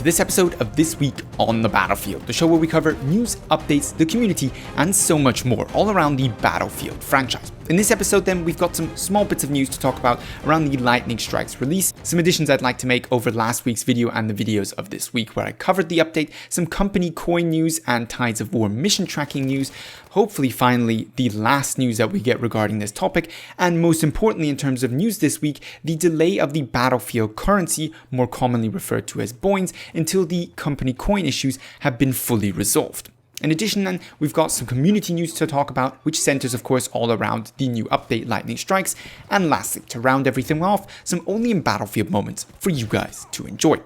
this episode of This Week on the Battlefield, the show where we cover news, updates, the community, and so much more all around the Battlefield franchise. In this episode then, we've got some small bits of news to talk about around the Lightning Strikes release, some additions I'd like to make over last week's video and the videos of this week where I covered the update, some company coin news and Tides of War mission tracking news, hopefully finally the last news that we get regarding this topic, and most importantly in terms of news this week, the delay of the Battlefield currency, more commonly referred to as Boins, until the company coin issues have been fully resolved. In addition then, we've got some community news to talk about, which centers of course all around the new update Lightning Strikes, and lastly, to round everything off, some only in Battlefield moments for you guys to enjoy.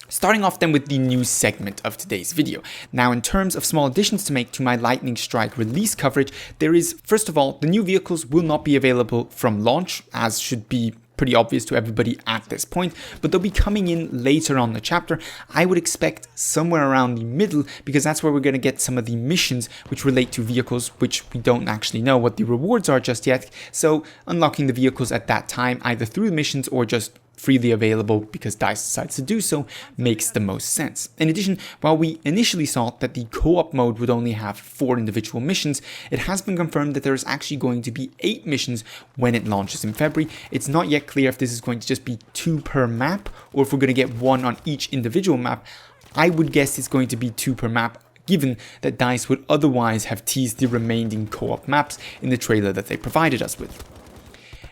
Starting off then with the news segment of today's video. Now in terms of small additions to make to my Lightning Strike release coverage, there is, first of all, the new vehicles will not be available from launch, as should be pretty obvious to everybody at this point, but they'll be coming in later on the chapter. I would expect somewhere around the middle, because that's where we're going to get some of the missions which relate to vehicles which we don't actually know what the rewards are just yet. So unlocking the vehicles at that time, either through the missions or just freely available because DICE decides to do so, makes the most sense. In addition, while we initially thought that the co-op mode would only have 4 individual missions, it has been confirmed that there is actually going to be 8 missions when it launches in February. It's not yet clear if this is going to just be 2 per map or if we're going to get 1 on each individual map. I would guess it's going to be 2 per map, given that DICE would otherwise have teased the remaining co-op maps in the trailer that they provided us with.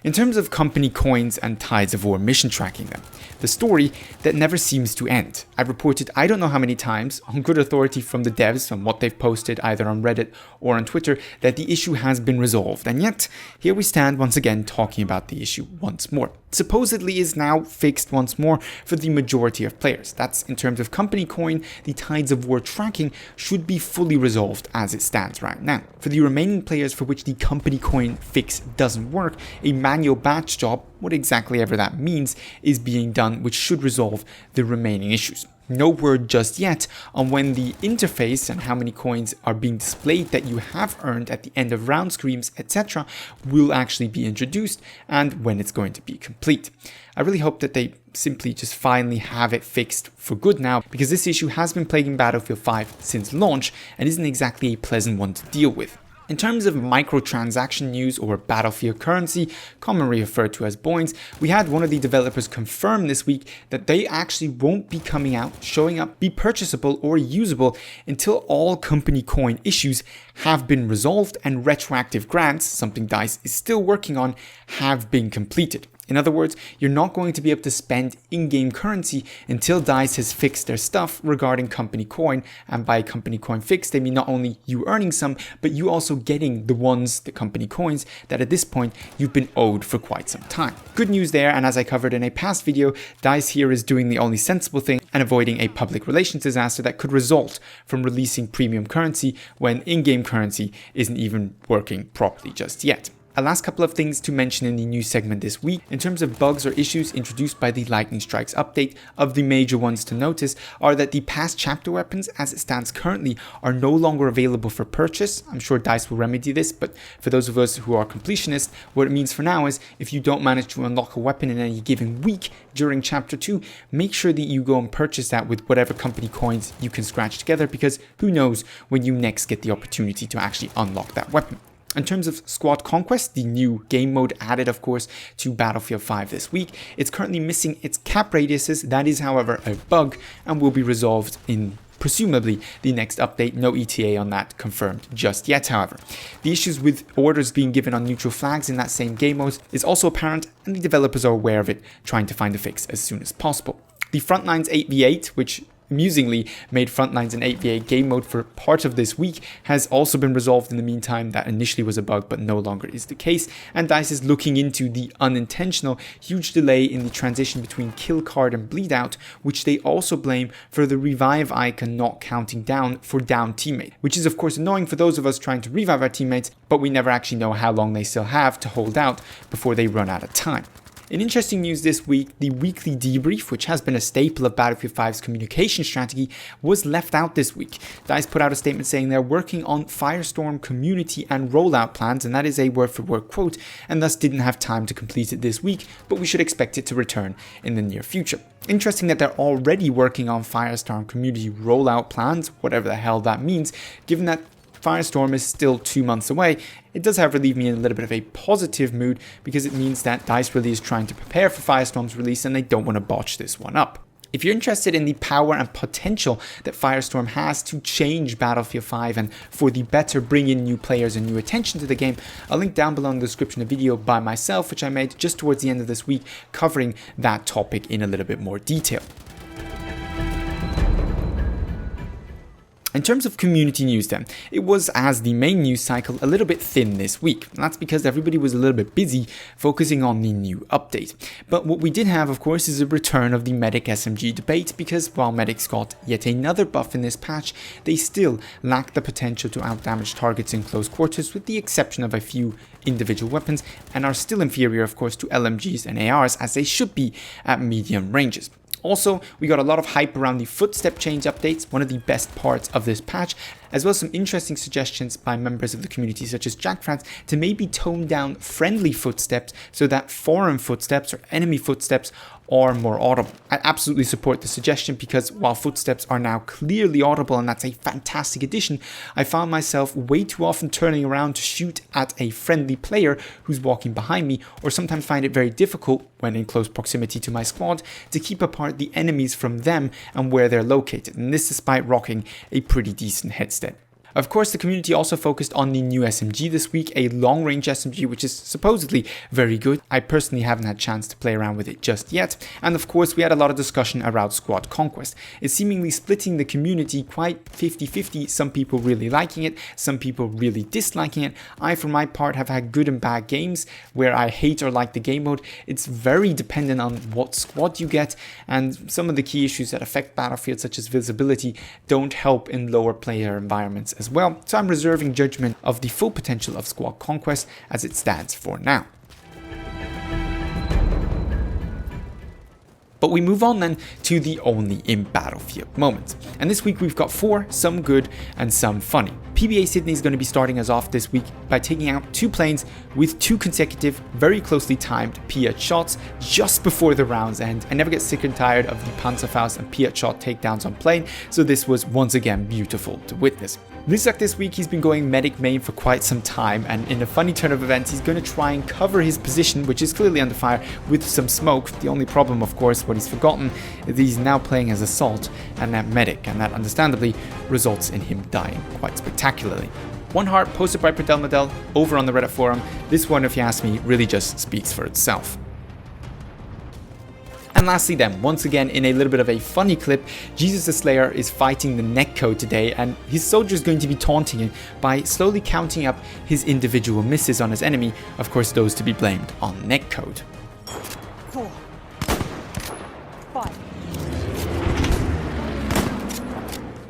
In terms of company coins and Tides of War mission tracking then, the story that never seems to end. I've reported I don't know how many times, on good authority from the devs on what they've posted either on Reddit or on Twitter, that the issue has been resolved, and yet here we stand once again talking about the issue once more. Supposedly is now fixed once more for the majority of players. That's in terms of company coin, the Tides of War tracking should be fully resolved as it stands right now. For the remaining players for which the company coin fix doesn't work, a manual batch job, what exactly ever that means, is being done, which should resolve the remaining issues. No word just yet on when the interface and how many coins are being displayed that you have earned at the end of round screens, etc. will actually be introduced and when it's going to be complete. I really hope that they simply just finally have it fixed for good now, because this issue has been plaguing Battlefield 5 since launch and isn't exactly a pleasant one to deal with. In terms of microtransaction news or Battlefield currency, commonly referred to as Boins, we had one of the developers confirm this week that they actually won't be coming out, showing up, be purchasable or usable until all company coin issues have been resolved and retroactive grants, something DICE is still working on, have been completed. In other words, you're not going to be able to spend in-game currency until DICE has fixed their stuff regarding company coin, and by company coin fixed, they mean not only you earning some, but you also getting the company coins that at this point you've been owed for quite some time. Good news there, and as I covered in a past video, DICE here is doing the only sensible thing and avoiding a public relations disaster that could result from releasing premium currency when in-game currency isn't even working properly just yet. A last couple of things to mention in the news segment this week. In terms of bugs or issues introduced by the Lightning Strikes update, of the major ones to notice are that the past chapter weapons as it stands currently are no longer available for purchase. I'm sure DICE will remedy this, but for those of us who are completionists, what it means for now is if you don't manage to unlock a weapon in any given week during chapter 2, make sure that you go and purchase that with whatever company coins you can scratch together, because who knows when you next get the opportunity to actually unlock that weapon. In terms of Squad Conquest, the new game mode added, of course, to Battlefield 5 this week, it's currently missing its cap radiuses. That is, however, a bug and will be resolved in presumably the next update. No ETA on that confirmed just yet, however. The issues with orders being given on neutral flags in that same game mode is also apparent, and the developers are aware of it, trying to find a fix as soon as possible. The Frontlines 8v8, which amusingly made Frontlines an 8v8 game mode for part of this week, has also been resolved in the meantime. That initially was a bug but no longer is the case, and DICE is looking into the unintentional huge delay in the transition between kill card and bleed out, which they also blame for the revive icon not counting down for down teammate, which is of course annoying for those of us trying to revive our teammates, but we never actually know how long they still have to hold out before they run out of time. In interesting news this week, the weekly debrief, which has been a staple of Battlefield 5's communication strategy, was left out this week. DICE put out a statement saying they're working on Firestorm community and rollout plans, and that is a word-for-word quote, and thus didn't have time to complete it this week, but we should expect it to return in the near future. Interesting that they're already working on Firestorm community rollout plans, whatever the hell that means, given that Firestorm is still 2 months away. It does, however, leave me in a little bit of a positive mood because it means that DICE really is trying to prepare for Firestorm's release and they don't want to botch this one up. If you're interested in the power and potential that Firestorm has to change Battlefield 5 and for the better bring in new players and new attention to the game, I'll link down below in the description a video by myself which I made just towards the end of this week covering that topic in a little bit more detail. In terms of community news then, it was, as the main news cycle, a little bit thin this week. And that's because everybody was a little bit busy focusing on the new update. But what we did have, of course, is a return of the Medic SMG debate, because while Medics got yet another buff in this patch, they still lack the potential to outdamage targets in close quarters, with the exception of a few individual weapons, and are still inferior, of course, to LMGs and ARs, as they should be at medium ranges. Also, we got a lot of hype around the footstep change updates, one of the best parts of this patch, as well as some interesting suggestions by members of the community such as Jack France to maybe tone down friendly footsteps so that foreign footsteps or enemy footsteps are more audible. I absolutely support the suggestion because while footsteps are now clearly audible and that's a fantastic addition, I found myself way too often turning around to shoot at a friendly player who's walking behind me, or sometimes find it very difficult when in close proximity to my squad to keep apart the enemies from them and where they're located, and this despite rocking a pretty decent headset. Of course, the community also focused on the new SMG this week, a long-range SMG which is supposedly very good. I personally haven't had a chance to play around with it just yet. And of course, we had a lot of discussion around Squad Conquest. It's seemingly splitting the community quite 50-50, some people really liking it, some people really disliking it. I, for my part, have had good and bad games where I hate or like the game mode. It's very dependent on what squad you get, and some of the key issues that affect Battlefield, such as visibility, don't help in lower player environments as well, so I'm reserving judgment of the full potential of Squad Conquest as it stands for now. But we move on then to the only in Battlefield moments. And this week we've got 4, some good and some funny. PBA Sydney is going to be starting us off this week by taking out 2 planes with 2 consecutive, very closely timed Piat shots just before the round's end. I never get sick and tired of the Panzerfaust and Piat shot takedowns on plane, so this was once again beautiful to witness. Lizak this week, he's been going medic main for quite some time, and in a funny turn of events, he's going to try and cover his position, which is clearly under fire, with some smoke. The only problem, of course, what he's forgotten is that he's now playing as assault and that medic, and that understandably results in him dying quite spectacularly. One heart posted by Pradel Madel over on the Reddit forum. This one, if you ask me, really just speaks for itself. And lastly then, once again in a little bit of a funny clip, Jesus the Slayer is fighting the netcode today, and his soldier is going to be taunting him by slowly counting up his individual misses on his enemy, of course those to be blamed on netcode. 4, 5.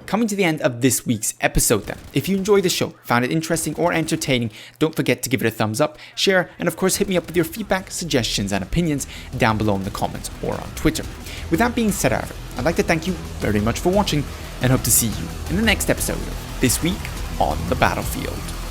Coming to the end of this week's episode then. If you enjoyed the show, found it interesting or entertaining, don't forget to give it a thumbs up, share, and of course hit me up with your feedback, suggestions and opinions down below in the comments or on Twitter. With that being said, however, I'd like to thank you very much for watching and hope to see you in the next episode of This Week on the Battlefield.